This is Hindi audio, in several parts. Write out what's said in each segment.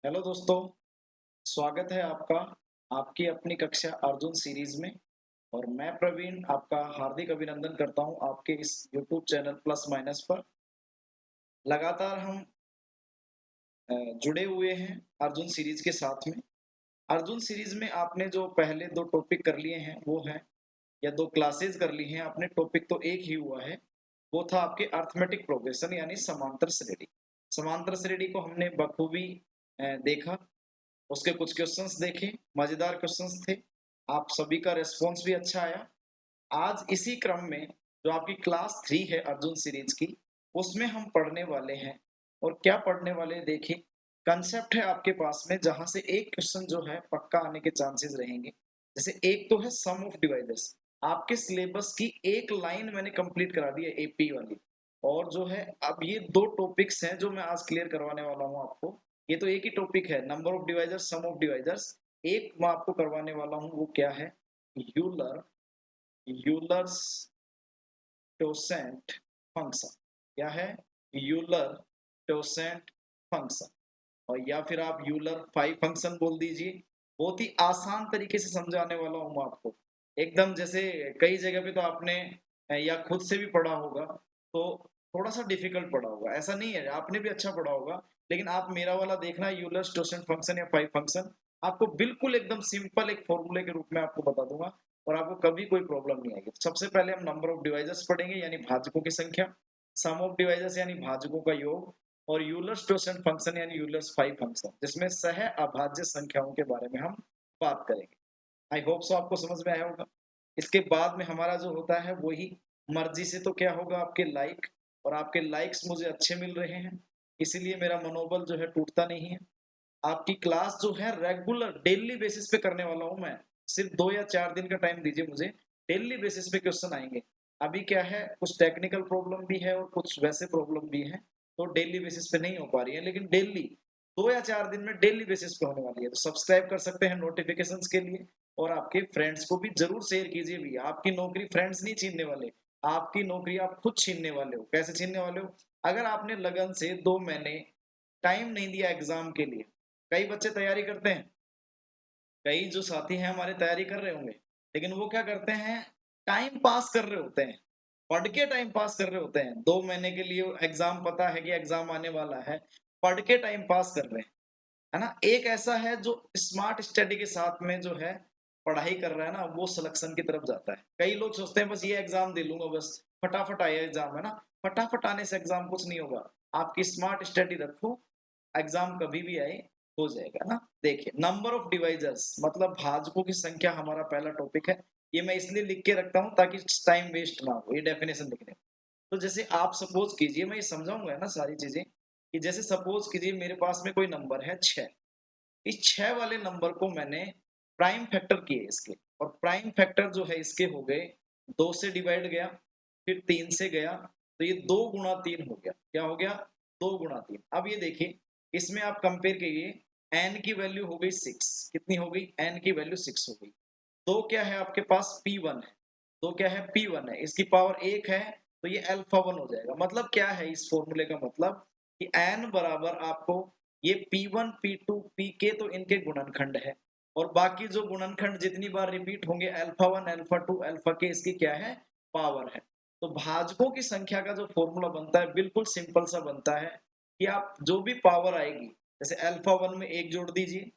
हेलो दोस्तों, स्वागत है आपका आपकी अपनी कक्षा अर्जुन सीरीज में। और मैं प्रवीण आपका हार्दिक अभिनंदन करता हूं आपके इस यूट्यूब चैनल प्लस माइनस पर। लगातार हम जुड़े हुए हैं अर्जुन सीरीज के साथ में। अर्जुन सीरीज में आपने जो पहले 2 टॉपिक कर लिए हैं वो है, या 2 क्लासेस कर ली हैं आपने, टॉपिक तो एक ही हुआ है। वो था आपके अरिथमेटिक प्रोग्रेशन यानी समांतर श्रेणी। समांतर श्रेणी को हमने बखूबी देखा, उसके कुछ क्वेश्चंस देखे, मजेदार क्वेश्चंस थे। आप सभी का रिस्पॉन्स भी अच्छा आया। आज इसी क्रम में जो आपकी क्लास 3 है अर्जुन सीरीज की, उसमें हम पढ़ने वाले हैं। और क्या पढ़ने वाले हैं देखिए, कंसेप्ट है आपके पास में जहां से एक क्वेश्चन जो है पक्का आने के चांसेस रहेंगे। जैसे एक तो है सम ऑफ डिवाइडर्स। आपके सिलेबस की एक लाइन मैंने कंप्लीट करा दी है एपी वाली। और जो है अब ये 2 टॉपिक्स हैं जो मैं आज क्लियर करवाने वाला हूँ आपको। ये तो एक ही टॉपिक है, number of divisors, sum of divisors. एक मैं आपको करवाने वाला हूँ, वो क्या है, यूलर यूलर्स टोसेंट फंक्शन। क्या है? Euler totient function. और या फिर आप यूलर 5 फंक्शन बोल दीजिए। बहुत ही आसान तरीके से समझाने वाला हूँ मैं आपको। एकदम जैसे कई जगह पे तो आपने या खुद से भी पढ़ा होगा, तो थोड़ा सा डिफिकल्ट पढ़ा होगा, ऐसा नहीं है, आपने भी अच्छा पढ़ा होगा। लेकिन आप मेरा वाला देखना, यूलर टोसेंट फंक्शन या 5 फंक्शन। आपको बिल्कुल एकदम सिंपल एक फॉर्मूले के रूप में आपको बता दूंगा। और आपको कभी कोई प्रॉब्लम नहीं आएगी। सबसे पहले हम नंबर ऑफ डिवाइजर्स पढ़ेंगे यानी भाजकों की संख्या। सम ऑफ डिवाइजर्स यानी भाजकों का योग। और यूलर्स टोसेंट फंक्शन यानी यूलर्स 5 फंक्शन, जिसमें सह अभाज्य संख्याओं के बारे में हम बात करेंगे। आई होप सो आपको समझ में आया होगा। इसके बाद में हमारा जो होता है वही मर्जी से, तो क्या होगा, आपके लाइक। और आपके लाइक्स मुझे अच्छे मिल रहे हैं, इसीलिए मेरा मनोबल जो है टूटता नहीं है। आपकी क्लास जो है रेगुलर डेली बेसिस पे करने वाला हूँ मैं। सिर्फ 2 या 4 दिन का टाइम दीजिए मुझे। डेली बेसिस पे क्वेश्चन आएंगे। अभी क्या है, कुछ टेक्निकल प्रॉब्लम भी है और कुछ वैसे प्रॉब्लम भी है, तो डेली बेसिस पे नहीं हो पा रही है, लेकिन डेली 2 या 4 दिन में डेली बेसिस पे होने वाली है। तो सब्सक्राइब कर सकते हैं नोटिफिकेशंस के लिए। और आपके फ्रेंड्स को भी जरूर शेयर कीजिए भी। आपकी नौकरी फ्रेंड्स नहीं छीनने वाले, आपकी नौकरी आप खुद छीनने वाले हो। कैसे छीनने वाले हो? अगर आपने लगन से 2 महीने टाइम नहीं दिया एग्जाम के लिए। कई बच्चे तैयारी करते हैं, कई जो साथी हैं हमारे तैयारी कर रहे होंगे, लेकिन वो क्या करते हैं, टाइम पास कर रहे होते हैं। पढ़ के टाइम पास कर रहे होते हैं। 2 महीने के लिए एग्जाम, पता है कि एग्जाम आने वाला है, पढ़ के टाइम पास कर रहे हैं, है ना। एक ऐसा है जो स्मार्ट स्टडी के साथ में जो है पढ़ाई कर रहा है ना, वो सिलेक्शन की तरफ जाता है। कई लोग सोचते हैं बस ये एग्जाम दे लूंगा, बस फटाफट आया एग्जाम, है ना। फटाफट आने से एग्जाम कुछ नहीं होगा। आपकी स्मार्ट स्टडी रखो, एग्जाम कभी भी आए, हो जाएगा ना। देखिए, नंबर ऑफ डिवाइजर्स मतलब भाजकों की संख्या हमारा पहला टॉपिक है। ये मैं इसलिए लिख के रखता हूँ ताकि टाइम वेस्ट ना हो ये डेफिनेशन लिखने में। तो जैसे आप सपोज कीजिए, मैं ये समझाऊंगा ना सारी चीजें, कि जैसे सपोज कीजिए मेरे पास में कोई नंबर है 6। इस 6 वाले नंबर को मैंने प्राइम फैक्टर किए इसके। और प्राइम फैक्टर जो है इसके हो गए, 2 से डिवाइड गया, फिर 3 से गया, तो ये 2 गुणा 3 हो गया। क्या हो गया? 2 गुणा 3। अब ये देखिए, इसमें आप कंपेयर करिए, n की वैल्यू हो गई 6। कितनी हो गई? n की वैल्यू 6 हो गई। तो क्या है आपके पास? P1 है। तो क्या है? P1 है, इसकी पावर 1 है, तो ये अल्फा 1 हो जाएगा। मतलब क्या है इस फॉर्मूले का मतलब, कि n बराबर आपको ये P1 P2 Pk तो इनके गुणनखंड है। और बाकी जो गुणनखंड जितनी बार रिपीट होंगे, अल्फा 1 अल्फा 2 अल्फा के, इसकी क्या है? पावर है। तो भाजकों की संख्या का जो फॉर्मूला बनता है बिल्कुल सिंपल सा बनता है, कि आप जो भी पावर आएगी, जैसे अल्फा 1 में 1 जोड़ दीजिए,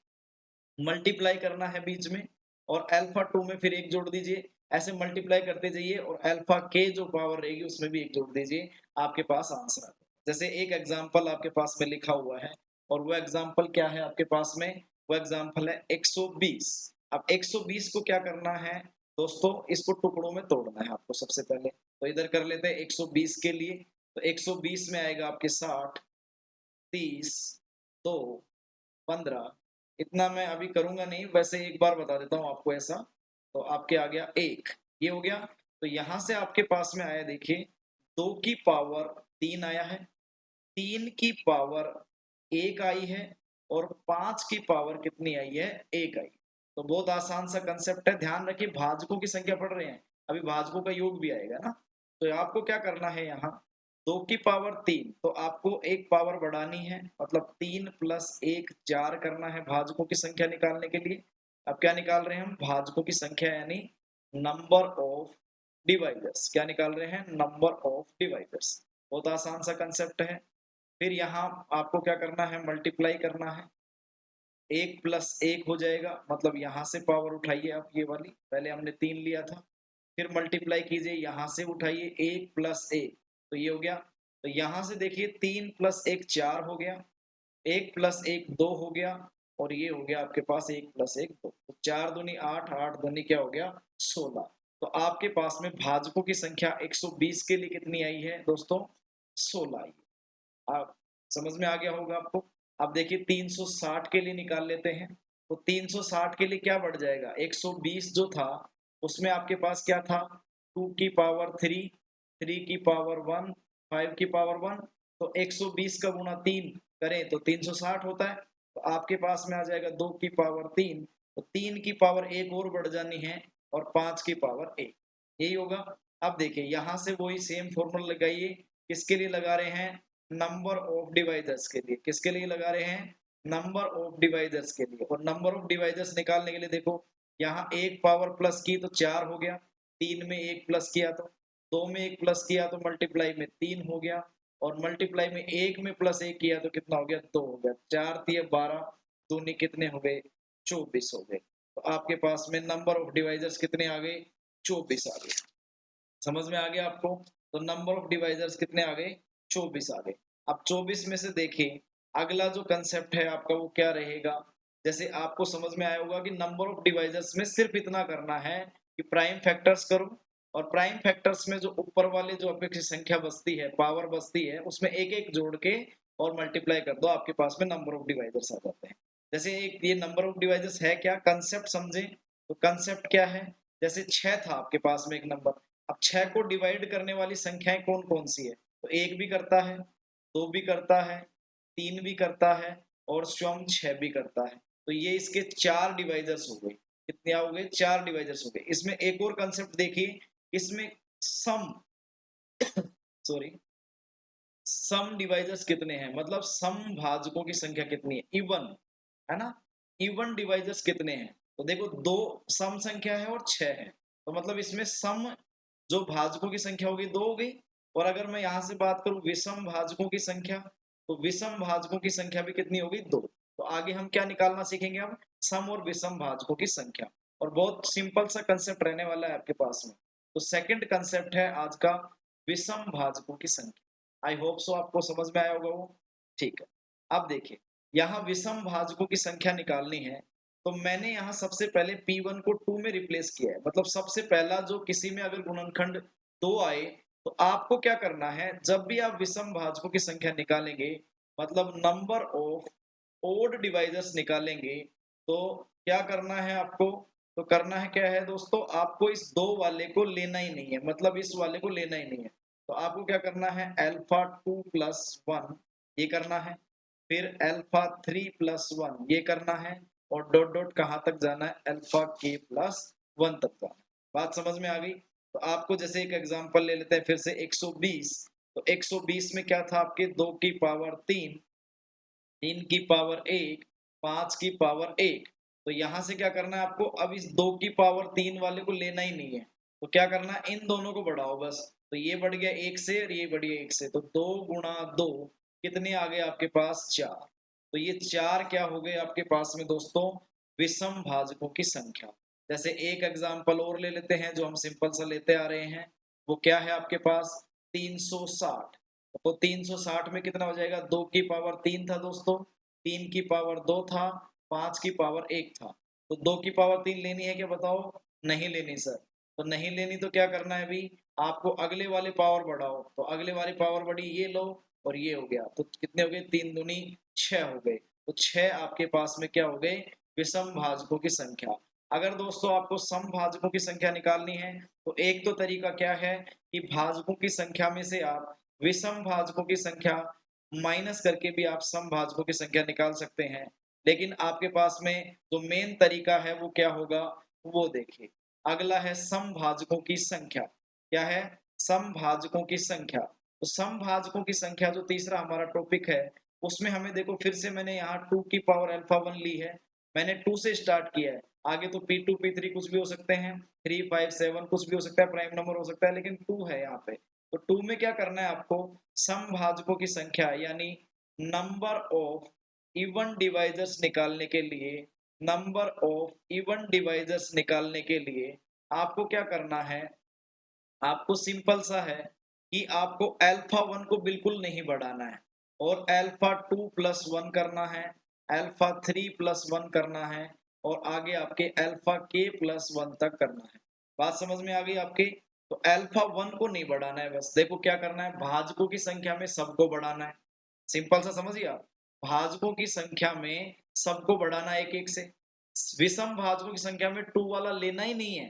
मल्टीप्लाई करना है बीच में, और अल्फा 2 में फिर 1 जोड़ दीजिए। ऐसे मल्टीप्लाई करते जाइए, और अल्फा के जो पावर रहेगी उसमें भी 1 जोड़ दीजिए। आपके पास आंसर आ जाएगा। जैसे एक एग्जांपल आपके पास में लिखा हुआ है, और वो एग्जांपल क्या है आपके पास में? वो एग्जांपल है 120। अब 120 को क्या करना है दोस्तों, इसको टुकड़ों में तोड़ना है आपको सबसे पहले। तो इधर कर लेते हैं 120 के लिए। तो 120 में आएगा आपके 60, 30, 2, 15। इतना मैं अभी करूंगा नहीं, वैसे एक बार बता देता हूँ आपको ऐसा। तो आपके आ गया 1, ये हो गया। तो यहां से आपके पास में आया, देखिए, 2 की पावर 3 आया है, 3 की पावर 1 आई है, और 5 की पावर कितनी आई है? 1 आई। तो बहुत आसान सा कंसेप्ट है। ध्यान रखिए, भाजकों की संख्या पढ़ रहे हैं, अभी भाजकों का योग भी आएगा ना। तो आपको क्या करना है यहाँ, 2 की पावर 3, तो आपको एक पावर बढ़ानी है, मतलब 3 प्लस 1 4 करना है भाजकों की संख्या निकालने के लिए। अब क्या निकाल रहे हैं हम? भाजकों की संख्या यानी नंबर ऑफ डिवाइजर्स। क्या निकाल रहे हैं? Number of divisors. बहुत आसान सा कंसेप्ट है। फिर यहाँ आपको क्या करना है? मल्टीप्लाई करना है। 1 प्लस 1 हो जाएगा, मतलब यहाँ से पावर उठाइए आप ये वाली, पहले हमने 3 लिया था। फिर मल्टीप्लाई कीजिए, यहाँ से उठाइए 1 प्लस 1, तो ये हो गया। तो यहाँ से देखिए 3 प्लस 1 4 हो गया, 1 प्लस 1 2 हो गया, और ये हो गया आपके पास 1 प्लस 1 2। तो 4 दूनी 8, 8 दूनी क्या हो गया? 16। तो आपके पास में भाजकों की संख्या 120 के लिए कितनी आई है दोस्तों? 16 आई है। आप समझ में आ गया होगा आपको। अब देखिए 360 के लिए निकाल लेते हैं। तो 360 के लिए क्या बढ़ जाएगा? 120 जो था उसमें आपके पास क्या था? 2 की पावर 3, 3 की पावर 1, 5 की पावर 1। तो 120 का गुणा 3 करें तो 360 होता है। तो आपके पास में आ जाएगा 2 की पावर 3, तो 3 की पावर 1 और बढ़ जानी है, और 5 की पावर 1, यही होगा। अब देखिए यहाँ से वही सेम फॉर्मूला लगाइए। किसके लिए लगा रहे हैं? नंबर ऑफ डिवाइजर्स के लिए। किसके लिए लगा रहे हैं? नंबर ऑफ डिवाइजर्स के लिए। और नंबर ऑफ डिवाइजर्स निकालने के लिए देखो, यहाँ एक पावर प्लस की तो 4 हो गया, 3 में 1 प्लस किया तो 2 में 1 प्लस किया तो मल्टीप्लाई में 3 हो गया, और मल्टीप्लाई में 1 में प्लस 1 किया तो कितना हो गया? 2 हो गया। 4 तिये 12, दूनी कितने हो गए? 24 हो गए। तो आपके पास में नंबर ऑफ डिवाइजर्स कितने आ गए? 24 आ गए। समझ में आ गया आपको? तो नंबर ऑफ डिवाइजर्स कितने आ गए? 24 आ गए। अब 24 में से देखिए अगला जो कंसेप्ट है आपका वो क्या रहेगा? जैसे आपको समझ में आया होगा कि नंबर ऑफ डिवाइजर्स में सिर्फ इतना करना है कि प्राइम फैक्टर्स करो, और प्राइम फैक्टर्स में जो ऊपर वाले जो अपेक्षित संख्या बचती है, पावर बचती है, उसमें एक एक जोड़ के और मल्टीप्लाई कर दो, आपके पास में नंबर ऑफ डिवाइजर्स आ जाते हैं। जैसे एक ये नंबर ऑफ डिवाइजर्स है क्या, कंसेप्ट समझे। तो कंसेप्ट क्या है? जैसे 6 था आपके पास में एक नंबर। अब 6 को डिवाइड करने वाली संख्याएं कौन कौन सी है? तो 1 भी करता है, 2 भी करता है, 3 भी करता है, और स्वयं 6 भी करता है। तो ये इसके 4 डिवाइजर्स हो गए। कितने हो गए? 4 डिवाइजर्स हो गए। इसमें एक और कंसेप्ट देखिए, इसमें सम सॉरी सम डिवाइजर्स कितने हैं, मतलब सम भाजकों की संख्या कितनी है, इवन, है ना? इवन डिवाइजर्स कितने हैं? तो देखो दो सम संख्या है और 6 है, तो मतलब इसमें सम जो भाजकों की संख्या होगी 2 हो गई। और अगर मैं यहाँ से बात करूं विषम भाजकों की संख्या, तो विषम भाजकों की संख्या भी कितनी होगी? 2। तो आगे हम क्या निकालना सीखेंगे? अब सम और विषम भाजकों की संख्या, और बहुत सिंपल सा कंसेप्ट रहने वाला है आपके पास में। तो सेकंड कंसेप्ट है आज का, विषम भाजकों की संख्या। आई होप सो आपको समझ में आया होगा वो। ठीक है। अब देखिए यहाँ विषम भाजकों की संख्या निकालनी है, तो मैंने यहाँ सबसे पहले P1 को 2 में रिप्लेस किया है। मतलब सबसे पहला जो किसी में अगर गुणनखंड 2 आए, तो आपको क्या करना है? जब भी आप विषम भाजकों की संख्या निकालेंगे, मतलब नंबर ऑफ ओड डिवाइजर्स निकालेंगे, तो क्या करना है आपको? तो करना है क्या है दोस्तों? आपको इस 2 वाले को लेना ही नहीं है, मतलब इस वाले को लेना ही नहीं है। तो आपको क्या करना है? अल्फा 2 प्लस 1 ये करना है, फिर अल्फा 3 प्लस 1 ये करना है, और डॉट डॉट कहाँ तक जाना है? अल्फा के प्लस 1 तक जाना है। बात समझ में आ गई? तो आपको जैसे एक एग्जांपल ले लेते हैं फिर से, 120। तो 120 में क्या था आपके? 2 की पावर 3, 3 की पावर 1, 5 की पावर 1। तो यहाँ से क्या करना है आपको? अब इस 2 की पावर 3 वाले को लेना ही नहीं है। तो क्या करना है? इन दोनों को बढ़ाओ बस। तो ये बढ़ गया 1 से और ये बढ़ गया 1 से। तो 2 गुणा 2 कितने आ गए आपके पास? 4। तो ये 4 क्या हो गए आपके पास में दोस्तों? विषम भाजकों की संख्या। जैसे एक एग्जांपल और ले लेते हैं जो हम सिंपल सा लेते आ रहे हैं। वो क्या है आपके पास? 360। तो 360 में कितना हो जाएगा? 2 की पावर 3 था दोस्तों, 3 की पावर 2 था, 5 की पावर 1 था। तो 2 की पावर 3 लेनी है क्या बताओ? नहीं लेनी सर। तो नहीं लेनी तो क्या करना है अभी? आपको अगले वाले पावर बढ़ाओ। तो अगले वाली पावर बढ़ी, ये लो, और ये हो गया। तो कितने हो गए? 3 दूनी 6 हो गए। तो 6 आपके पास में क्या हो गए? विषम भाजकों की संख्या। अगर दोस्तों आपको सम भाजकों की संख्या निकालनी है, तो एक तो तरीका क्या है कि भाजकों की संख्या में से आप विषम भाजकों की संख्या माइनस करके भी आप सम भाजकों की संख्या निकाल सकते हैं। लेकिन आपके पास में जो मेन तरीका है वो क्या होगा? वो देखिए। अगला है सम भाजकों की संख्या। क्या है? सम भाजकों की संख्या। तो समभाजकों की संख्या जो तीसरा हमारा टॉपिक है, उसमें हमें देखो फिर से मैंने यहाँ 2 की पावर अल्फा 1 ली है। मैंने 2 से स्टार्ट किया है। आगे तो P2, P3 कुछ भी हो सकते हैं, 3, 5, 7 कुछ भी हो सकता है, प्राइम नंबर हो सकता है, लेकिन 2 है यहाँ पे। तो 2 में क्या करना है आपको, समभाजकों की संख्या यानी नंबर ऑफ इवन डिवाइजर्स निकालने के लिए, नंबर ऑफ इवन डिवाइजर्स निकालने के लिए आपको क्या करना है, आपको सिंपल सा है कि आपको अल्फा 1 को बिल्कुल नहीं बढ़ाना है और अल्फा 2 प्लस 1 करना है, अल्फा 3 प्लस 1 करना है और आगे आपके अल्फा के प्लस 1 तक करना है। बात समझ में आ गई आपकी? तो अल्फा 1 को नहीं बढ़ाना है, बस देखो क्या करना है, भाजकों की संख्या में सबको बढ़ाना है। सिंपल सा समझिए आप, भाजकों की संख्या में सबको बढ़ाना है एक-एक से। विषम भाजकों की संख्या में 2 वाला लेना ही नहीं है।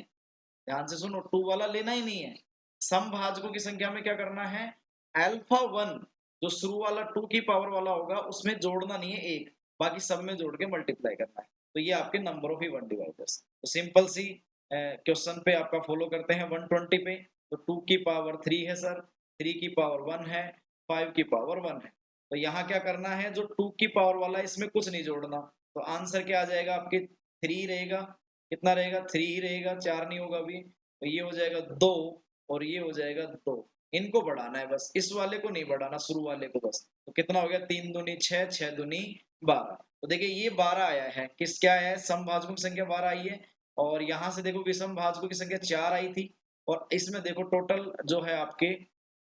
ध्यान से सुनो, 2 वाला लेना ही नहीं है। समभाजकों की संख्या में क्या करना है, अल्फा 1 जो शुरू वाला 2 की पावर वाला होगा उसमें जोड़ना नहीं है 1, बाकी सब में जोड़ के मल्टीप्लाई करना है। तो ये आपके नंबर ऑफ इवन डिवाइजर्स। तो सिंपल सी क्वेश्चन पे आपका फॉलो करते हैं 120 पे। तो 2 की पावर 3 है सर, 3 की पावर 1 है, 5 की पावर 1 है। तो यहाँ क्या करना है, जो 2 की पावर वाला है इसमें कुछ नहीं जोड़ना। तो आंसर क्या आ जाएगा आपके, 3 रहेगा। कितना रहेगा, 3 ही रहेगा, 4 नहीं होगा अभी। तो ये हो जाएगा 2 और ये हो जाएगा 2। इनको बढ़ाना है बस, इस वाले को नहीं बढ़ाना, शुरू वाले को बस। तो कितना हो गया, 3 दूनी 6, 6 दूनी 12। तो देखिए ये 12 आया है, किस क्या है, समभाजकों की संख्या 12 आई है। और यहाँ से देखो विषम भाजकों की संख्या 4 आई थी और इसमें देखो टोटल जो है आपके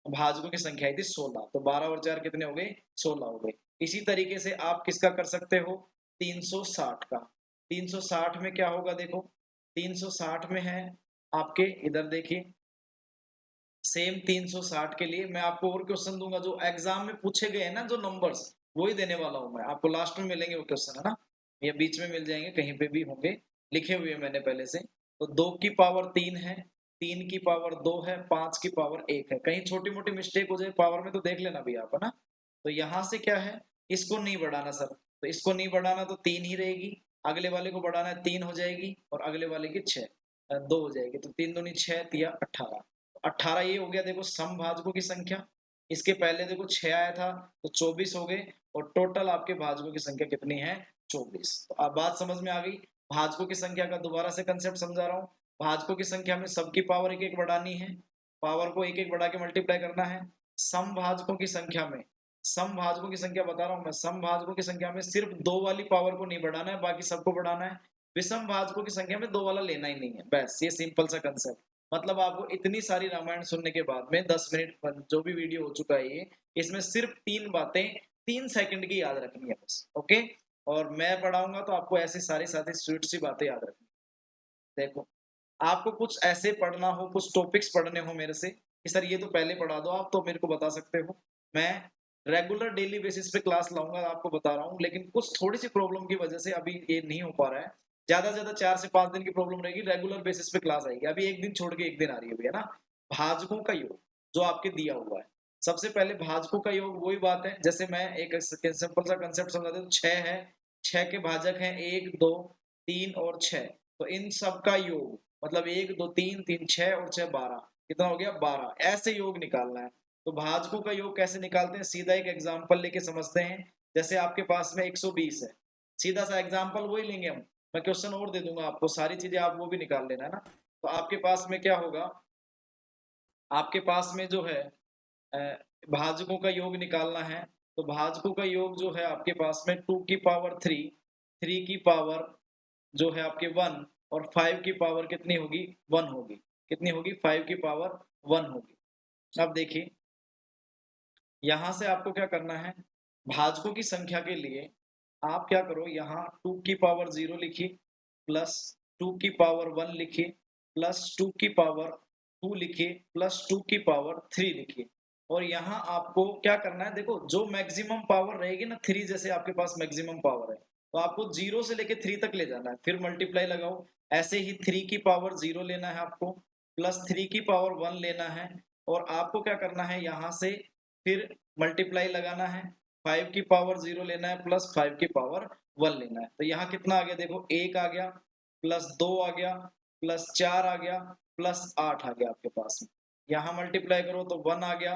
भाजकों की संख्या आई थी 16। तो 12 और 4 कितने हो गए, 16 हो गए। इसी तरीके से आप किसका कर सकते हो, 360 का। 360 में क्या होगा देखो, 360 में है आपके, इधर देखिए, सेम 360 के लिए मैं आपको और क्वेश्चन दूंगा जो एग्जाम में पूछे गए हैं ना, जो नंबर्स वही देने वाला हूं मैं आपको। लास्ट में मिलेंगे वो क्वेश्चन, है ना, या बीच में मिल जाएंगे, कहीं पे भी होंगे, लिखे हुए मैंने पहले से। तो 2 की पावर 3 है, 3 की पावर 2 है, 5 की पावर 1 है। कहीं छोटी मोटी मिस्टेक हो जाए पावर में तो देख लेना भी आप, है ना। तो यहाँ से क्या है, इसको नहीं बढ़ाना सर, तो इसको नहीं बढ़ाना तो 3 ही रहेगी। अगले वाले को बढ़ाना है, 3 हो जाएगी और अगले वाले की 6 2 हो जाएगी। तो 3 दूनी 6 तिया 18। 18 ये हो गया देखो समभाजकों की संख्या। इसके पहले देखो 6 आया था, तो 24 हो गए और टोटल आपके भाजकों की संख्या कितनी है, 24। तो अब बात समझ में आ गई। भाजकों की संख्या का दोबारा से कंसेप्ट समझा रहा हूँ। भाजकों की संख्या में सबकी पावर एक एक बढ़ानी है, पावर को एक एक बढ़ा के मल्टीप्लाई करना है। समभाजकों की संख्या में, समभाजकों की संख्या बता रहा हूँ मैं, समभाजकों की संख्या में सिर्फ 2 वाली पावर को नहीं बढ़ाना है, बाकी सबको बढ़ाना है। विषम भाजकों की संख्या में 2 वाला लेना ही नहीं है, बस ये सिंपल सा कंसेप्ट। मतलब आपको इतनी सारी रामायण सुनने के बाद में 10 मिनट जो भी वीडियो हो चुका है ये, इसमें सिर्फ 3 बातें 3 सेकंड की याद रखनी है बस, ओके। और मैं पढ़ाऊंगा तो आपको ऐसी सारी सारी स्वीट सी बातें याद रखनी है। देखो, आपको कुछ ऐसे पढ़ना हो, कुछ टॉपिक्स पढ़ने हो मेरे से कि सर ये तो पहले पढ़ा दो आप, तो मेरे को बता सकते हो। मैं रेगुलर डेली बेसिस पे क्लास लाऊंगा, आपको बता रहा हूँ, लेकिन कुछ थोड़ी सी प्रॉब्लम की वजह से अभी ये नहीं हो पा रहा है। ज्यादा से ज्यादा 4 से 5 दिन की प्रॉब्लम रहेगी, रेगुलर बेसिस पे क्लास आएगी। अभी एक दिन छोड़ के एक दिन आ रही है, भैया ना। भाजकों का योग जो आपके दिया हुआ है, सबसे पहले भाजकों का योग वही बात है, जैसे मैं एक सिंपल सा कंसेप्ट समझा दूं, 6 है, 6 के भाजक हैं 1 2 3 और 6। तो इन सब का योग मतलब 1 2 3 3 6 और 6 12, कितना हो गया 12। ऐसे योग निकालना है। तो भाजकों का योग कैसे निकालते हैं, सीधा एक एग्जांपल लेके समझते हैं। जैसे आपके पास में 120 है, सीधा सा एग्जांपल वही लेंगे हम। मैं क्वेश्चन और दे दूंगा आपको, सारी चीजें आप वो भी निकाल लेना, है ना। तो आपके पास में क्या होगा, आपके पास में जो है अ, भाजकों का योग निकालना है। तो भाजकों का योग जो है आपके पास में 2 की पावर 3, 3 की पावर जो है आपके 1 और 5 की पावर कितनी होगी, 1 होगी। कितनी होगी, 5 की पावर 1 होगी। अब देखिए, यहाँ से आपको क्या करना है, भाजकों की संख्या के लिए आप क्या करो, यहाँ 2 की पावर 0 लिखिए, प्लस 2 की पावर 1 लिखिए, प्लस 2 की पावर 2 लिखिए, प्लस 2 की पावर 3 लिखिए। और यहाँ आपको क्या करना है, देखो जो मैक्सिमम पावर रहेगी ना, 3 जैसे आपके पास मैक्सिमम पावर है, तो आपको 0 से लेके 3 तक ले जाना है, फिर मल्टीप्लाई लगाओ। ऐसे ही 3 की पावर 0 लेना है आपको, प्लस 3 की पावर 1 लेना है, और आपको क्या करना है, यहाँ से फिर मल्टीप्लाई लगाना है। 5 की पावर 0 लेना है, प्लस 5 की पावर 1 लेना है। तो यहाँ कितना आ गया देखो, 1 आ गया, प्लस 2 आ गया, प्लस 4 आ गया, प्लस 8 आ गया आपके पास में। यहाँ मल्टीप्लाई करो तो 1 आ गया,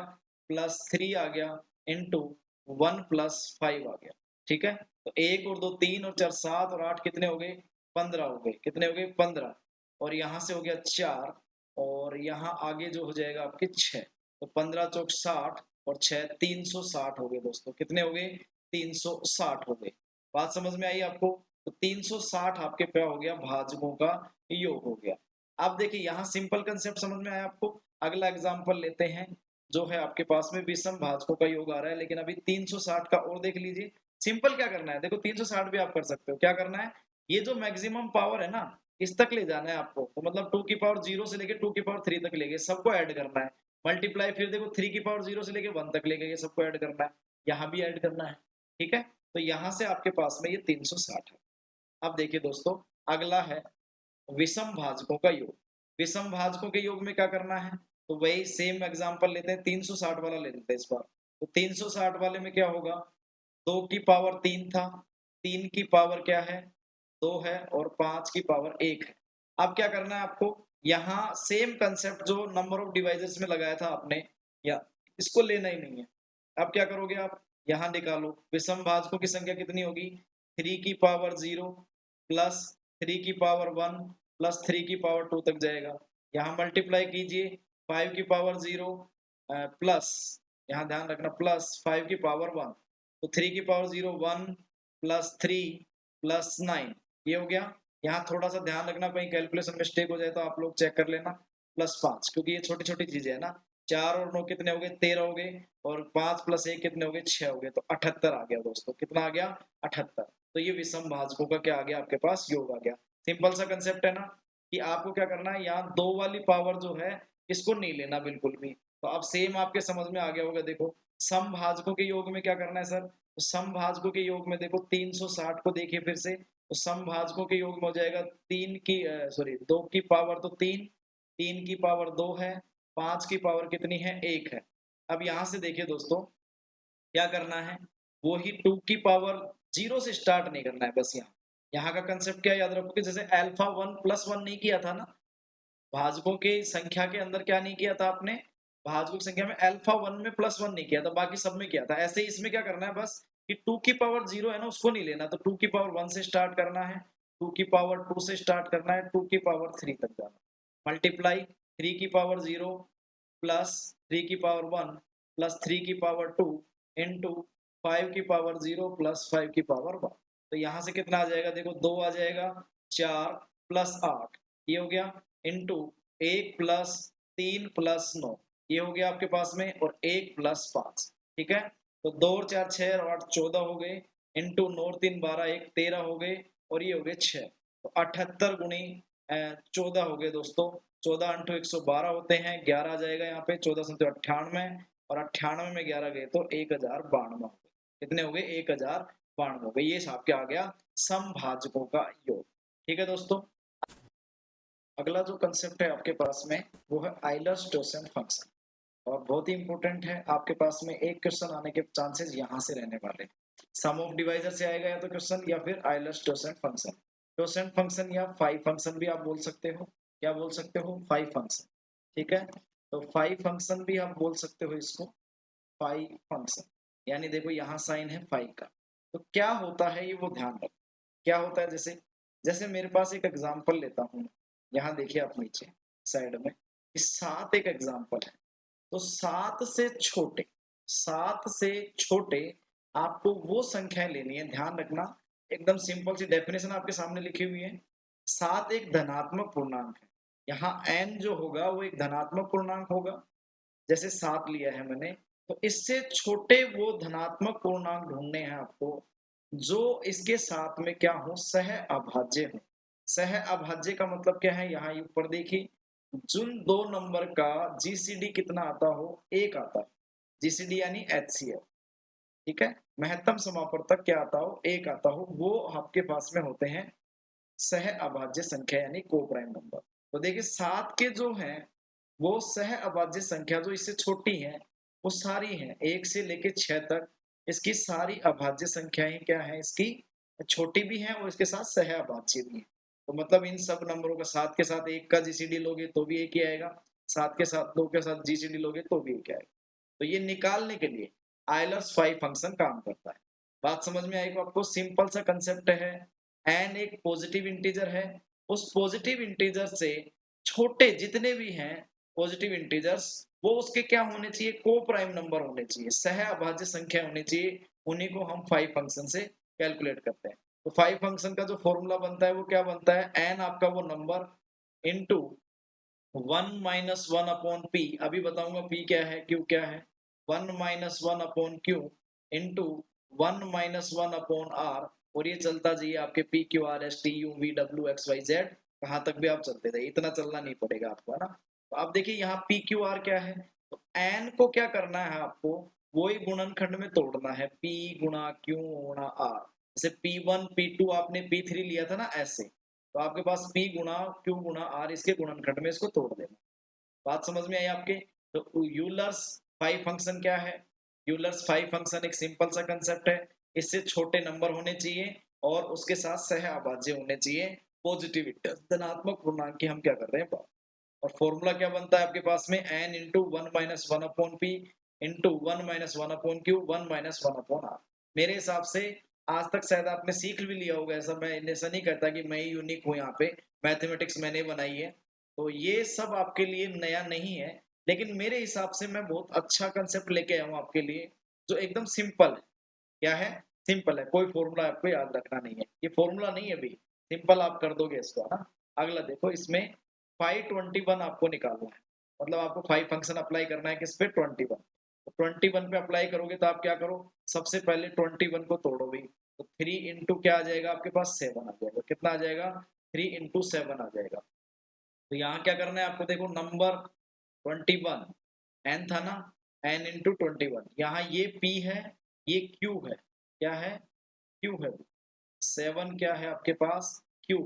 प्लस 3 आ गया इंटू 1 प्लस 5 आ गया। ठीक है, तो 1 और 2 3 और 4 7 और 8 कितने हो गए? 15 हो गए। कितने हो गए? 15। और यहाँ से हो गया 4 और यहाँ आगे जो हो जाएगा आपके 6। तो 15 चौक 60 और 6 360 हो गए दोस्तों। कितने हो गए? 360 हो गए। बात समझ में आई आपको? तो 360 आपके क्या हो गया? भाजकों का योग हो गया। अब देखिए यहाँ सिंपल कंसेप्ट समझ में आया आपको? अगला एग्जांपल लेते हैं, जो है आपके पास में विषम भाजकों का योग आ रहा है, लेकिन अभी 360 का और देख लीजिए। सिंपल क्या करना है? देखो 360 भी आप कर सकते हो। क्या करना है? ये जो मैक्सिमम पावर है ना, इस तक ले जाना है आपको। तो मतलब 2 की पावर 0 से लेके 2 की पावर 3 तक ले गए, सबको ऐड करना है। मल्टीप्लाई फिर देखो 3 की पावर 0 से लेके 1 तक ले गए, सबको ऐड करना है। यहाँ भी ऐड करना है। ठीक है? तो यहाँ से आपके पास में ये 360 है। अब देखिए दोस्तों, अगला है विषम भाजकों का योग। विषम भाजकों के योग में क्या करना है? तो वही सेम एग्जांपल लेते हैं, 360 वाला ले लेते हैं इस बार। तो 360 वाले में क्या होगा? 2 की पावर 3 था, 3 की पावर क्या है? 2 है और 5 की पावर 1 है। अब क्या करना है आपको? यहाँ सेम कंसेप्ट जो नंबर ऑफ डिवाइजर्स में लगाया था आपने, या इसको लेना ही नहीं है। अब क्या करोगे आप? यहाँ निकालो विषम भाजकों की संख्या कितनी होगी? 3 की पावर 0 प्लस 3 की पावर 1 प्लस 3 की पावर 2 तक जाएगा। यहाँ मल्टीप्लाई कीजिए 5 की पावर 0 प्लस, यहाँ ध्यान रखना, प्लस 5 की पावर 1। तो 3 की पावर 0 1 प्लस 3 प्लस 9, ये हो गया। यहाँ थोड़ा-सा ध्यान रखना, कहीं कैलकुलेशन मिस्टेक हो जाए तो आप लोग चेक कर लेना। प्लस 5, क्योंकि ये छोटी-छोटी चीज़ें हैं ना। 4 और 9 कितने हो गए? 13 हो गए और 5 प्लस 1 कितने हो गए? 6 हो गए। तो 78 आ गया दोस्तों। कितना आ गया? 78। तो ये विषम भाजकों का क्या आ गया आपके पास? योग आ गया। सिंपल सा कंसेप्ट है ना, कि आपको क्या करना है, यहाँ 2 वाली पावर जो है, इसको नहीं लेना बिल्कुल भी। तो अब सेम आपके समझ में आ गया होगा। देखो, समभाजकों के योग में क्या करना है सर? तो समभाजकों के योग में देखो 360 को देखिए फिर से, तो समभाजकों के योग में हो जाएगा 3 की सॉरी 2 की पावर तो 3, 3 की पावर 2 है, 5 की पावर कितनी है? 1 है। अब यहाँ से देखिए दोस्तों, क्या करना है? वो ही 2 की पावर 0 से स्टार्ट नहीं करना है बस यहाँ। यहाँ का कंसेप्ट क्या याद रखो, कि जैसे अल्फा 1 प्लस 1 नहीं किया था ना, भाजकों की संख्या के अंदर क्या नहीं किया था आपने? भाजकों की संख्या में अल्फा 1 में प्लस 1 नहीं किया था, बाकी सब में किया था। ऐसे ही इसमें क्या करना है बस, कि 2 की पावर 0 है ना, उसको नहीं लेना। तो 2 की पावर 1 से स्टार्ट करना है, 2 की पावर 2 से स्टार्ट करना है, 2 की पावर 3 तक जाना। मल्टीप्लाई 3 की पावर 0 प्लस 3 की पावर 1 प्लस 3 की पावर 2 इंटू 5 की पावर 0 प्लस 5 की पावर 1। तो यहाँ से कितना आ जाएगा? देखो 2 आ जाएगा, 4 प्लस 8 ये हो गया, इंटू 1 प्लस 3 प्लस 9 ये हो गया आपके पास में, और 1 प्लस 5। ठीक है, तो 2 और 4 6 और 8 14 हो गए, इंटू 9 और 3 12 1 13 हो गए, और ये हो गए 6। तो 78 गुणी 14 हो गए दोस्तों। 14 इंटू 112 होते हैं, 11 आ जाएगा यहाँ पे, 14 से 98 और 98 में 11 गए तो 1092 हो गए। कितने हो गए? 1092 हो गए। ये आपके आ गया समभाजकों का योग। ठीक है दोस्तों, अगला जो कंसेप्ट है आपके पास में, वो है आइलर-स्टोरसन फंक्शन, और बहुत ही इंपॉर्टेंट है। आपके पास में एक क्वेश्चन आने के चांसेस यहाँ से रहने वाले हैं। सम ऑफ डिवाइजर से आएगा या तो क्वेश्चन, या फिर आइलर-स्टोरसन फंक्शन। टोरशन फंक्शन या फाई फंक्शन भी आप बोल सकते हो। क्या बोल सकते हो? Phi function. ठीक है, तो फाई फंक्शन भी आप बोल सकते हो इसको, फाई फंक्शन। यानी देखो यहाँ साइन है फाई का, तो क्या होता है ये वो ध्यान रखो। क्या होता है? जैसे जैसे मेरे पास एक एग्जांपल लेता हूँ, यहाँ देखिए आप नीचे साइड में, इस 7 एक एग्जांपल है। तो 7 से छोटे, 7 से छोटे आपको वो संख्याएं लेनी है। ध्यान रखना, एकदम सिंपल सी डेफिनेशन आपके सामने लिखी हुई है। 7 एक धनात्मक पूर्णांक है। यहाँ n जो होगा वो एक धनात्मक पूर्णांक होगा। जैसे 7 लिया है मैंने, तो इससे छोटे वो धनात्मक पूर्णांक ढूंढने हैं आपको, जो इसके साथ में क्या हो? सह अभाज्य हो। सह अभाज्य का मतलब क्या है? यहाँ ऊपर देखिए, जिन दो नंबर का जीसीडी कितना आता हो? 1 आता है। जीसीडी यानी एचसीएफ। ठीक है, महत्तम समापवर्तक क्या आता हो? 1 आता हो, वो आपके पास में होते हैं सह अभाज्य संख्या यानी को प्राइम नंबर। तो देखिए 7 के जो हैं, वो सह अभाज्य संख्या जो इससे छोटी है, वो सारी हैं 1 से लेके 6 तक। इसकी सारी अभाज्य संख्याएं क्या है? इसकी छोटी भी हैं और इसके साथ सह अभाज्य भी है। तो मतलब इन सब नंबरों का 7 के साथ 1 का जीसीडी लोगे तो भी 1 ही आएगा, 7 के साथ 2 के साथ जीसीडी लोगे तो भी 1 आएगा। तो ये निकालने के लिए आयलर्स फाइव फंक्शन काम करता है। बात समझ में आई को आपको? सिंपल सा कंसेप्ट है। एन एक पॉजिटिव इंटीजर है, उस पॉजिटिव इंटीजर से छोटे जितने भी हैं पॉजिटिव इंटीजर्स, वो उसके क्या होने चाहिए? को प्राइम नंबर होने चाहिए, सह अभाज्य संख्या होनी चाहिए। उन्हीं को हम फाइव फंक्शन से कैलकुलेट करते हैं। तो फाइव फंक्शन का जो फॉर्मूला बनता है वो क्या बनता है? एन आपका वो नंबर इंटू 1 - 1/p, अभी बताऊंगा p क्या है, q क्या है। 1 - 1/q इंटू 1 - 1/r, और ये चलता जाइए आपके p q r s t u v w x y z, कहाँ तक भी आप चलते जाइए, इतना चलना नहीं पड़ेगा आपको, है ना। तो आप देखिए यहाँ p q r क्या है, तो n को क्या करना है आपको? वही गुणनखंड में तोड़ना है, p गुणा q गुणा r। जैसे p1 p2 आपने p3 लिया था ना, ऐसे तो आपके पास p गुणा q गुणा r इसके गुणनखंड में इसको तोड़ देना। बात समझ में आई आपके? तो यूलर्स फाइव फंक्शन क्या है? यूलर्स फाइव फंक्शन एक सिंपल सा कंसेप्ट है। इससे छोटे नंबर होने चाहिए और उसके साथ सह अभाज्य होने चाहिए, पॉजिटिव धनात्मक पूर्णांक की हम क्या कर रहे हैं बात। और फॉर्मूला क्या बनता है आपके पास में? n into 1 - 1/p into 1 - 1/q 1 - 1/r। मेरे हिसाब से आज तक शायद आपने सीख भी लिया होगा ऐसा, मैं ऐसा नहीं कहता कि मैं ही यूनिक हूँ यहाँ पे, मैथमेटिक्स मैंने बनाई है। तो ये सब आपके लिए नया नहीं है, लेकिन मेरे हिसाब से मैं बहुत अच्छा कंसेप्ट लेके आया हूँ आपके लिए, जो एकदम सिंपल है। क्या है? सिंपल है, कोई फॉर्मूला आपको याद रखना नहीं है, ये फॉर्मूला नहीं है अभी, सिंपल आप कर दोगे इसको, है ना। अगला देखो, इसमें 521 आपको निकालना है, मतलब आपको फाइव फंक्शन अप्लाई करना है किस पे? 21। तो 21 पे अप्लाई करोगे तो आप क्या करो, सबसे पहले 21 को तोड़ो भाई। तो 3 इंटू क्या आ जाएगा आपके पास? 7 आ जाएगा। कितना आ जाएगा? 3 इंटू 7 आ जाएगा। तो यहाँ क्या करना है आपको? देखो नंबर 21 n था ना, n इंटू 21, यहाँ ये p है, ये q है। क्या है? q है। 7 क्या है आपके पास? q।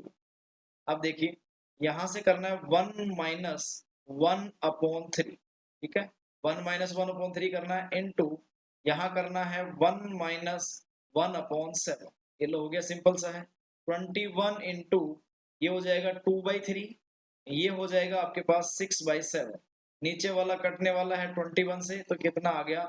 अब देखिए यहाँ से करना है 1 - 1/3, ठीक है। 1 - 1/3 करना है इंटू, यहाँ करना है 1 - 1/7। ये लो हो गया, सिंपल सा है। 21 इंटू, ये हो जाएगा 2/3, ये हो जाएगा आपके पास 6/7। नीचे वाला कटने वाला है 21 से, तो कितना आ गया?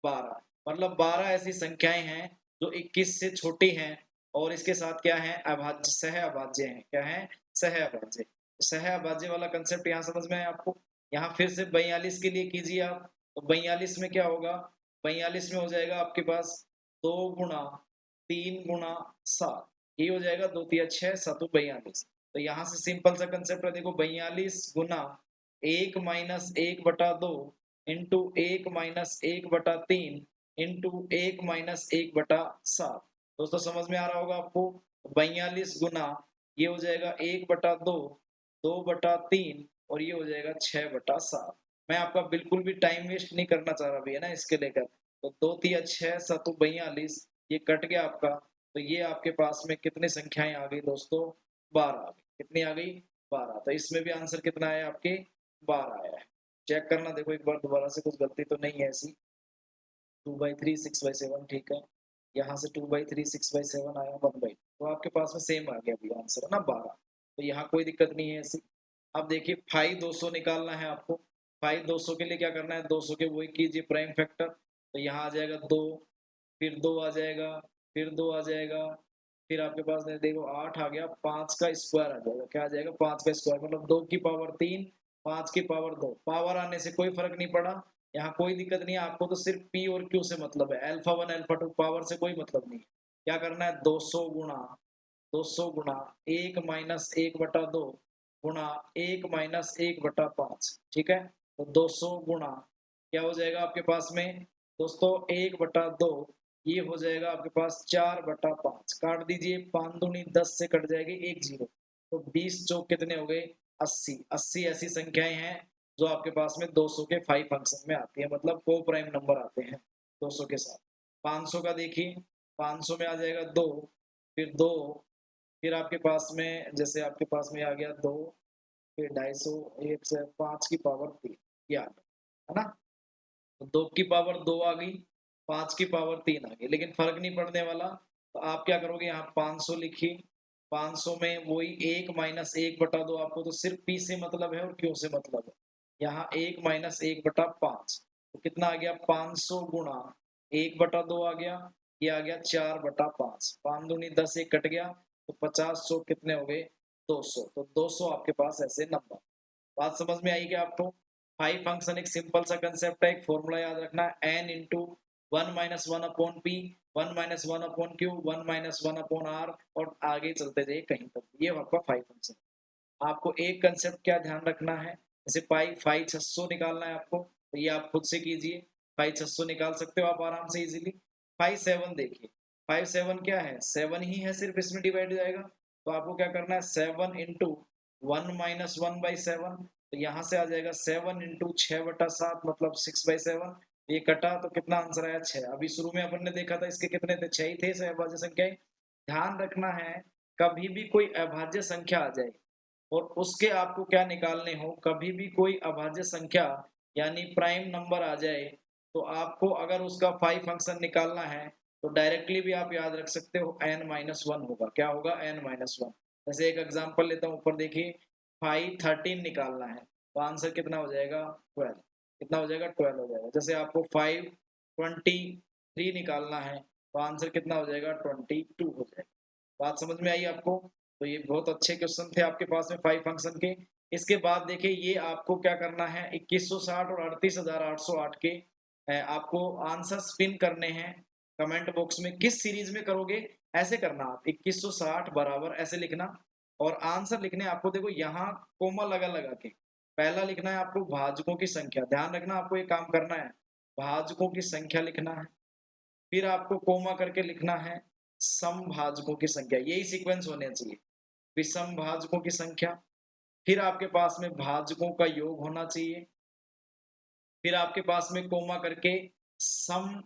12। मतलब 12 ऐसी संख्याएं हैं जो 21 से छोटी हैं और इसके साथ क्या है? अभाज्य, सह अभाज्य हैं। क्या है? सह अभाज्य। सह अभाज्य वाला कंसेप्ट यहाँ समझ में आया आपको? यहाँ फिर से 42 के लिए कीजिए आप, तो 42 में क्या होगा? 42 में हो जाएगा आपके पास 2 गुणा 3 गुणा 7, ये हो जाएगा 2 तिया 6 7 42। तो यहाँ से सिंपल सा कंसेप्ट है, देखो 42 गुना 1 - 1/2 इंटू 1 - 1/3 इंटू 1 - 1/7। दोस्तों समझ में आ रहा होगा आपको? 42 गुना, ये हो जाएगा 1/2, 2/3, और ये हो जाएगा 6/7। मैं आपका बिल्कुल भी टाइम वेस्ट नहीं करना चाह रहा भैया ना इसके लेकर। तो 2 तिया 6 7 42, ये कट गया आपका। तो ये आपके पास में कितनी संख्याएं आ गई दोस्तों? 12 आ गई। कितनी आ गई? 12। तो इसमें भी आंसर कितना आया आपके? 12 आया है। चेक करना, देखो एक बार दोबारा से, कुछ गलती तो नहीं है ऐसी। 2/3 6/7, ठीक है। यहाँ से 2/3 6/7 आया, 1/2, तो आपके पास में सेम आ गया अभी आंसर, है ना, 12। तो यहाँ कोई दिक्कत नहीं है ऐसी। अब देखिए फाइव 200 निकालना है आपको। फाइव 200 के लिए क्या करना है? 200 के वही कीजिए प्राइम फैक्टर। तो यहाँ आ जाएगा 2, फिर 2 आ जाएगा, फिर 2 आ जाएगा, फिर आपके पास में देखो 8 आ गया, 5 का स्क्वायर आ जाएगा। क्या आ जाएगा? 5 का स्क्वायर, मतलब 2 की पावर 3, 5 की पावर 2। पावर आने से कोई फर्क नहीं पड़ा, यहाँ कोई दिक्कत नहीं है आपको, तो सिर्फ p और q से मतलब है, अल्फा 1 अल्फा 2 पावर से कोई मतलब नहीं है। क्या करना है? 200 गुणा 1 - 1/2 गुणा 1 - 1/5, ठीक है। तो 200 गुणा, क्या हो जाएगा आपके पास में दोस्तों? 1/2, ये हो जाएगा आपके पास 4/5। काट दीजिए, 5 दूनी 10 से कट जाएगी 1 0। तो 20 चौक कितने हो गए? 80। 80 ऐसी संख्याएं हैं जो आपके पास में 200 के फाइव फंक्शन में आती है, मतलब को प्राइम नंबर आते हैं 200 के साथ। 500 का देखिए, 500 में आ जाएगा 2, फिर 2, फिर आपके पास में जैसे आपके पास में आ गया 2, फिर 250, 1 से 5 की पावर 3, ये आ गया, है ना। तो 2 की पावर 2 आ गई, 5 की पावर 3 आ गई, लेकिन फर्क नहीं पड़ने वाला। तो आप क्या करोगे? यहाँ 500 लिखिए, 500 में वही 1 - 1/2, आपको तो सिर्फ p से मतलब है और q से मतलब है। यहाँ 1 - 1/5, तो कितना आ गया 500 गुणा 1/2 आ गया, ये आ गया 4/5, 5 दूनी 10, एक कट गया तो 50, 100 कितने हो गए 200। तो 200 आपके पास ऐसे नंबर। बात समझ में आई क्या आपको? फाई फंक्शन एक सिंपल सा कंसेप्ट है, एक फॉर्मूला याद रखना है, n into 1-1/p, 1-1/q, 1-1/r, और आगे चलते जाइए कहीं तक। ये आपका फाई फंक्शन। आपको एक कंसेप्ट क्या ध्यान रखना है, जैसे पाई फाई 600 निकालना है आपको, तो ये आप खुद से कीजिए। फाई 600 निकाल सकते हो आप आराम से इजीली। फाई 7 देखिए, फाई 7 क्या है, 7 ही है सिर्फ, इसमें डिवाइड हो जाएगा। तो आपको क्या करना है, 7 इंटू 1-1/7, तो यहाँ से आ जाएगा 7 इंटू 6/7, मतलब 6/7। ये कटा तो कितना आंसर आया 6। अभी शुरू में अपन ने देखा था इसके कितने थे, 6 ही थे अभाज्य संख्याएं। ध्यान रखना है, कभी भी कोई अभाज्य संख्या आ जाए और उसके आपको क्या निकालने हो, कभी भी कोई अभाज्य संख्या यानी प्राइम नंबर आ जाए, तो आपको अगर उसका फाई फंक्शन निकालना है तो डायरेक्टली भी आप याद रख सकते हो n-1 होगा। क्या होगा, n-1। जैसे एक एग्जांपल लेता हूँ, ऊपर देखिए, फाई 13 निकालना है तो आंसर कितना हो जाएगा 12। कितना हो जाएगा 12 हो जाएगा। जैसे आपको 523 निकालना है तो आंसर कितना हो जाएगा 22 हो जाएगा। बात समझ में आई आपको? तो ये बहुत अच्छे क्वेश्चन थे आपके पास में फाइव फंक्शन के। इसके बाद देखिए, ये आपको क्या करना है, 2160 और 38808 के आपको आंसर स्पिन करने हैं कमेंट बॉक्स में। किस सीरीज में करोगे, ऐसे करना, आप 2160 बराबर ऐसे लिखना और आंसर लिखने आपको, देखो यहाँ कोमा लगा लगा के पहला लिखना है आपको भाजकों की संख्या। ध्यान रखना, आपको ये काम करना है, भाजकों की संख्या लिखना है, फिर आपको कोमा करके लिखना है समभाजकों की संख्या। यही सीक्वेंस होने चाहिए, विषम भाजकों की संख्या, फिर आपके पास में भाजकों का योग होना चाहिए, फिर आपके पास में कोमा करके सम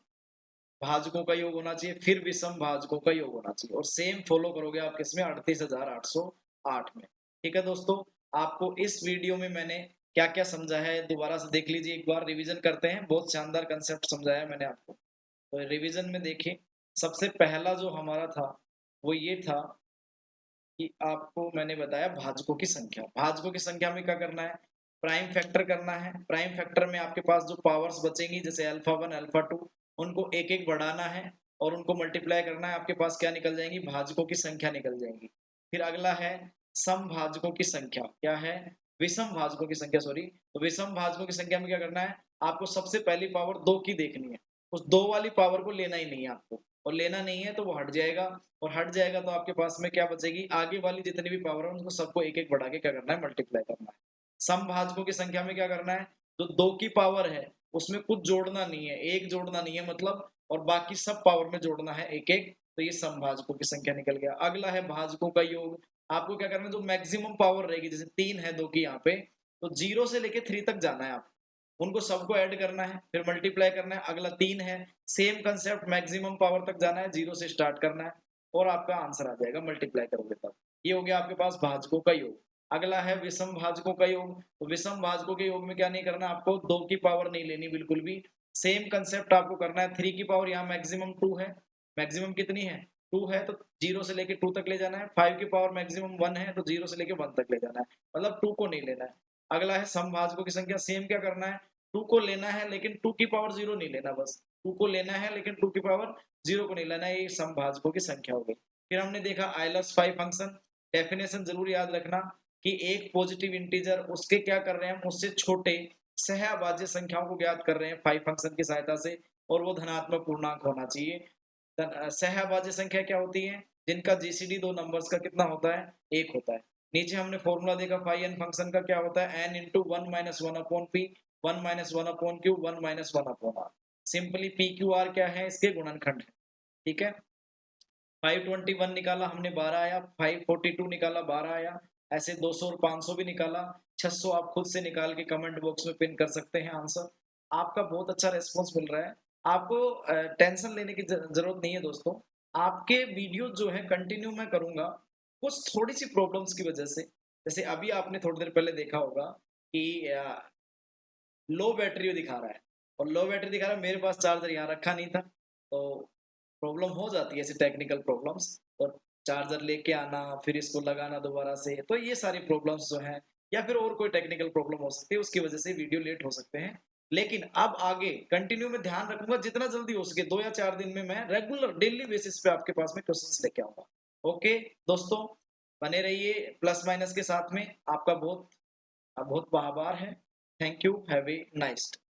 भाजकों का योग होना चाहिए, फिर विषम भाजकों का योग होना चाहिए, और सेम फॉलो करोगे आप किसमें, 38808 में। ठीक है दोस्तों, आपको इस वीडियो में मैंने क्या क्या समझाया है दोबारा से देख लीजिए, एक बार रिवीजन करते हैं। बहुत शानदार कंसेप्ट समझाया मैंने आपको। तो रिवीजन में देखिए, सबसे पहला जो हमारा था वो ये था कि आपको मैंने बताया भाजकों की संख्या। भाजकों की संख्या में क्या करना है, प्राइम फैक्टर करना है। प्राइम फैक्टर में आपके पास जो पावर्स बचेंगी, जैसे अल्फा 1 अल्फा 2, उनको एक एक बढ़ाना है और उनको मल्टीप्लाई करना है। आपके पास क्या निकल जाएंगी, भाजकों की संख्या निकल जाएंगी। फिर अगला है सम भाजकों की संख्या, क्या है, विषम भाजकों की संख्या, सॉरी। तो विषम भाजकों की संख्या में क्या करना है, आपको सबसे पहली पावर 2 की देखनी है। उस 2 वाली पावर को लेना ही नहीं है आपको, और लेना नहीं है तो वो हट जाएगा, और हट जाएगा तो आपके पास में क्या बचेगी, आगे वाली जितनी भी पावर है उनको सबको एक एक बढ़ा के क्या करना है, मल्टीप्लाई करना है। समभाजकों की संख्या में क्या करना है, जो 2 की पावर है उसमें कुछ जोड़ना नहीं है, एक जोड़ना नहीं है मतलब, और बाकी सब पावर में जोड़ना है एक एक। तो ये समभाजकों की संख्या निकल गया। अगला है भाजकों का योग। आपको क्या करना है, जो मैक्सिमम पावर रहेगी, जैसे 3 है 2 की यहाँ पे, तो 0 से लेके 3 तक जाना है आप, उनको सबको ऐड करना है, फिर मल्टीप्लाई करना है। अगला 3 है, सेम कंसेप्ट, मैक्सिमम पावर तक जाना है, 0 से स्टार्ट करना है, और आपका आंसर आ जाएगा मल्टीप्लाई करोगे तब। ये हो गया आपके पास भाजकों का योग। अगला है विषम भाजकों का योग। तो विषम भाजकों के योग में क्या नहीं करना, आपको 2 की पावर नहीं लेनी बिल्कुल भी। सेम कंसेप्ट आपको करना है, 3 की पावर, यहाँ मैक्सिमम 2 है, मैक्सिमम कितनी है 2 है, तो 0 से लेके 2 तक ले जाना है। 5 की पावर मैक्सिमम 1 है, तो 0 से लेके 1 तक ले जाना है, मतलब 2 को नहीं लेना है। अगला है समभाजकों की संख्या। सेम क्या करना है, 2 को लेना है लेकिन 2 की पावर 0 नहीं लेना, बस 2 को लेना है लेकिन 2 की पावर 0 को नहीं लेना है। ये समभाजकों की संख्या हो गई। फिर हमने देखा आइलर्स फाइव फंक्शन। डेफिनेशन जरूर याद रखना कि एक पॉजिटिव इंटीजर, उसके क्या कर रहे हैं, उससे छोटे सहअभाज्य संख्याओं को ज्ञात कर रहे हैं फाइव फंक्शन की सहायता से, और वो धनात्मक पूर्णांक होना चाहिए। सहअभाज्य संख्या क्या होती है, जिनका जीसीडी दो नंबर्स का कितना होता है, 1 होता है। नीचे हमने फॉर्मूला देखा फाई एन फंक्शन का, क्या होता है, n into 1-1/p, 1-1/q, 1-1/r। Simply P Q R क्या है, इसके गुणनखंड है। ठीक है, 521 निकाला हमने 12 आया, 542 निकाला 12 आया, ऐसे 200 और 500 भी निकाला। 600 आप खुद से निकाल के कमेंट बॉक्स में पिन कर सकते हैं आंसर। आपका बहुत अच्छा रेस्पॉन्स मिल रहा है। आपको टेंशन लेने की जरूरत नहीं है दोस्तों। आपके वीडियो जो है कंटिन्यू मैं करूंगा, कुछ थोड़ी सी प्रॉब्लम्स की वजह से, जैसे अभी आपने थोड़ी देर पहले देखा होगा कि लो बैटरी दिखा रहा है, और लो बैटरी दिखा रहा है, मेरे पास चार्जर यहाँ रखा नहीं था, तो प्रॉब्लम हो जाती है ऐसी टेक्निकल प्रॉब्लम्स। और चार्जर लेके आना, फिर इसको लगाना दोबारा से, तो ये सारी प्रॉब्लम्स जो हैं, या फिर और कोई टेक्निकल प्रॉब्लम हो सकती है, उसकी वजह से वीडियो लेट हो सकते हैं। लेकिन अब आगे कंटिन्यू में ध्यान रखूंगा, जितना जल्दी हो सके 2 या 4 दिन में मैं रेगुलर डेली बेसिस पे आपके पास में क्वेश्चंस लेके आऊंगा। ओके दोस्तों, बने रहिए प्लस माइनस के साथ में। आपका बहुत बहुत आभार है। Thank you, have a nice day.